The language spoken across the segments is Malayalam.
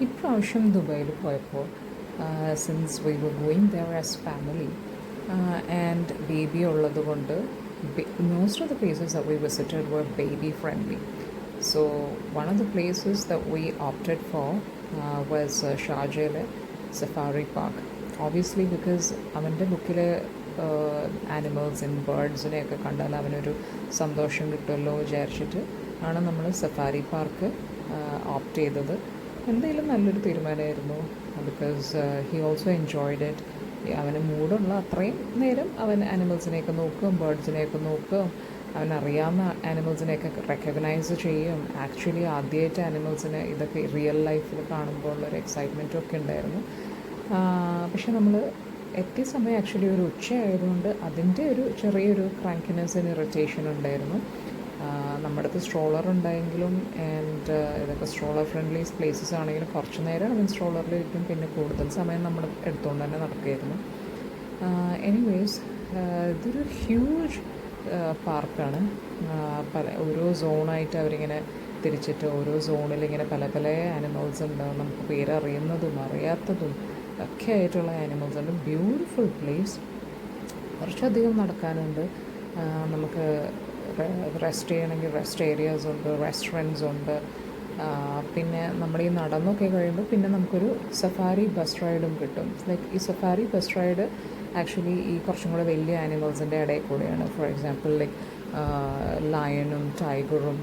ഇപ്രാവശ്യം ദുബായിൽ പോയപ്പോൾ since we were going there as family and baby ഉള്ളത് കൊണ്ട് most of the places that we visited were baby friendly. So one of the places that we opted for was Sharjah Safari Park. Obviously because അവൻ്റെ ബുക്കിൽ ആനിമൽസും ബേർഡ്സിനെയൊക്കെ കണ്ടാൽ അവനൊരു സന്തോഷം കിട്ടുമല്ലോ വിചാരിച്ചിട്ട് ആണ് നമ്മൾ സഫാരി പാർക്ക് ഓപ്റ്റ് ചെയ്തത്. എന്തായാലും നല്ലൊരു തീരുമാനമായിരുന്നു. Because he also enjoyed it. അവന് മൂടുള്ള അത്രയും നേരം അവൻ ആനിമൽസിനെയൊക്കെ നോക്കും, ബേർഡ്സിനെയൊക്കെ നോക്കും, അവനറിയാവുന്ന ആനിമൽസിനെയൊക്കെ റെക്കഗ്നൈസ് ചെയ്യും. ആക്ച്വലി ആദ്യമായിട്ട് ആനിമൽസിനെ ഇതൊക്കെ റിയൽ ലൈഫിൽ കാണുമ്പോൾ ഉള്ളൊരു എക്സൈറ്റ്മെൻറ്റും ഒക്കെ ഉണ്ടായിരുന്നു. പക്ഷെ നമ്മൾ എത്തിയ സമയം ആക്ച്വലി ഒരു ഉച്ചയായതുകൊണ്ട് അതിൻ്റെ ഒരു ചെറിയൊരു ക്രാങ്കിനെസ്സിന് ഇറിറ്റേഷൻ ഉണ്ടായിരുന്നു. നമ്മുടെ അടുത്ത് സ്ട്രോളർ ഉണ്ടായെങ്കിലും ആൻഡ് ഇതൊക്കെ സ്ട്രോളർ ഫ്രണ്ട്ലി പ്ലേസസ് ആണെങ്കിലും കുറച്ച് നേരം അവൻ സ്ട്രോളറിലിരിക്കും, പിന്നെ കൂടുതൽ സമയം നമ്മൾ എടുത്തുകൊണ്ട് തന്നെ നടക്കുകയായിരുന്നു. എനിവേസ് ഇതൊരു ഹ്യൂജ് പാർക്കാണ്. ഓരോ സോണായിട്ട് അവരിങ്ങനെ തിരിച്ചിട്ട് ഓരോ സോണിൽ ഇങ്ങനെ പല പല ആനിമൽസ് ഉണ്ടാവും. നമുക്ക് പേരറിയുന്നതും അറിയാത്തതും ഒക്കെ ആയിട്ടുള്ള ആനിമൽസ് ഉണ്ട്. Beautiful place. കുറച്ചധികം നടക്കാനുണ്ട്. നമുക്ക് റെസ്റ്റ് ചെയ്യണമെങ്കിൽ റെസ്റ്റ് ഏരിയാസ് ഉണ്ട്, റെസ്റ്റോറൻറ്റ്സ് ഉണ്ട്. പിന്നെ നമ്മൾ ഈ നടന്നൊക്കെ കഴിയുമ്പോൾ പിന്നെ നമുക്കൊരു സഫാരി ബസ് റൈഡും കിട്ടും. ലൈക്ക് ഈ സഫാരി ബസ് റൈഡ് ആക്ച്വലി ഈ കുറച്ചും കൂടെ വലിയ ആനിമൽസിൻ്റെ ഇടയിൽ കൂടെയാണ്. ഫോർ എക്സാമ്പിൾ ലൈക്ക് ലയണും ടൈഗറും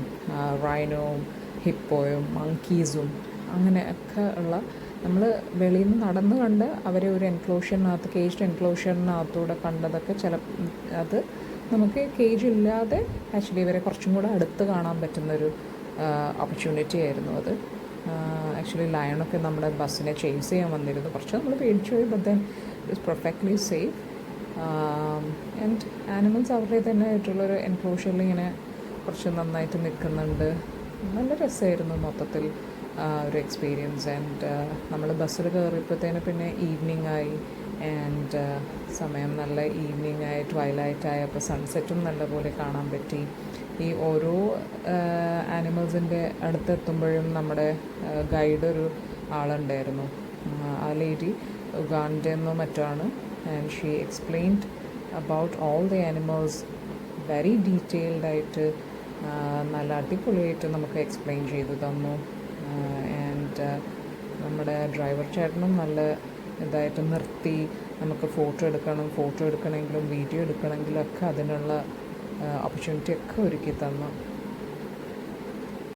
റൈനോവും ഹിപ്പോയും മങ്കീസും അങ്ങനെയൊക്കെ ഉള്ള നമ്മൾ വെളിയിൽ നിന്ന് നടന്ന് കണ്ട് അവരെ ഒരു എൻക്ലോഷറിനകത്ത് കേജ്ഡ് എൻക്ലോഷറിനകത്തൂടെ കണ്ടതൊക്കെ അത് നമുക്ക് കേജ് ഇല്ലാതെ ആക്ച്വലി ഇവരെ കുറച്ചും കൂടെ അടുത്ത് കാണാൻ പറ്റുന്നൊരു ഓപ്പർച്യൂണിറ്റി ആയിരുന്നു അത്. ആക്ച്വലി ലയണൊക്കെ നമ്മുടെ ബസ്സിനെ ചേസ് ചെയ്യാൻ വന്നിരുന്നു. കുറച്ച് നമ്മൾ പേടിച്ചു പോയി, but then it perfectly safe. And animals അവരുടെ തന്നെ ആയിട്ടുള്ളൊരു എൻക്ലോഷറിൽ ഇങ്ങനെ കുറച്ച് നന്നായിട്ട് നിൽക്കുന്നുണ്ട്. നല്ല രസമായിരുന്നു മൊത്തത്തിൽ ഒരു എക്സ്പീരിയൻസ്. ആൻഡ് നമ്മൾ ബസ്സിൽ കയറിയപ്പോഴത്തേന് പിന്നെ ഈവനിങ് ആയി. ആൻഡ് സമയം നല്ല ഈവനിങ് ആയി, ട്വൈലൈറ്റ് ആയപ്പോൾ സൺസെറ്റും നല്ലപോലെ കാണാൻ പറ്റി. ഈ ഓരോ ആനിമൽസിൻ്റെ അടുത്തെത്തുമ്പോഴും നമ്മുടെ ഗൈഡ് ഒരു ആളുണ്ടായിരുന്നു. ആ ലേഡി ഉഗാണ്ടയെന്നോ മറ്റാണ്. And she explained about all the animals very ഡീറ്റെയിൽഡായിട്ട്, നല്ല അടിപൊളിയായിട്ട് നമുക്ക് എക്സ്പ്ലെയിൻ ചെയ്തു തന്നു. ആൻഡ് നമ്മുടെ ഡ്രൈവർ ചേട്ടനും നല്ല ഇതായിട്ട് നിർത്തി നമുക്ക് ഫോട്ടോ എടുക്കണമെങ്കിലും വീഡിയോ എടുക്കണമെങ്കിലൊക്കെ അതിനുള്ള ഓപ്പർച്യൂണിറ്റി ഒക്കെ ഒരുക്കി തന്നു.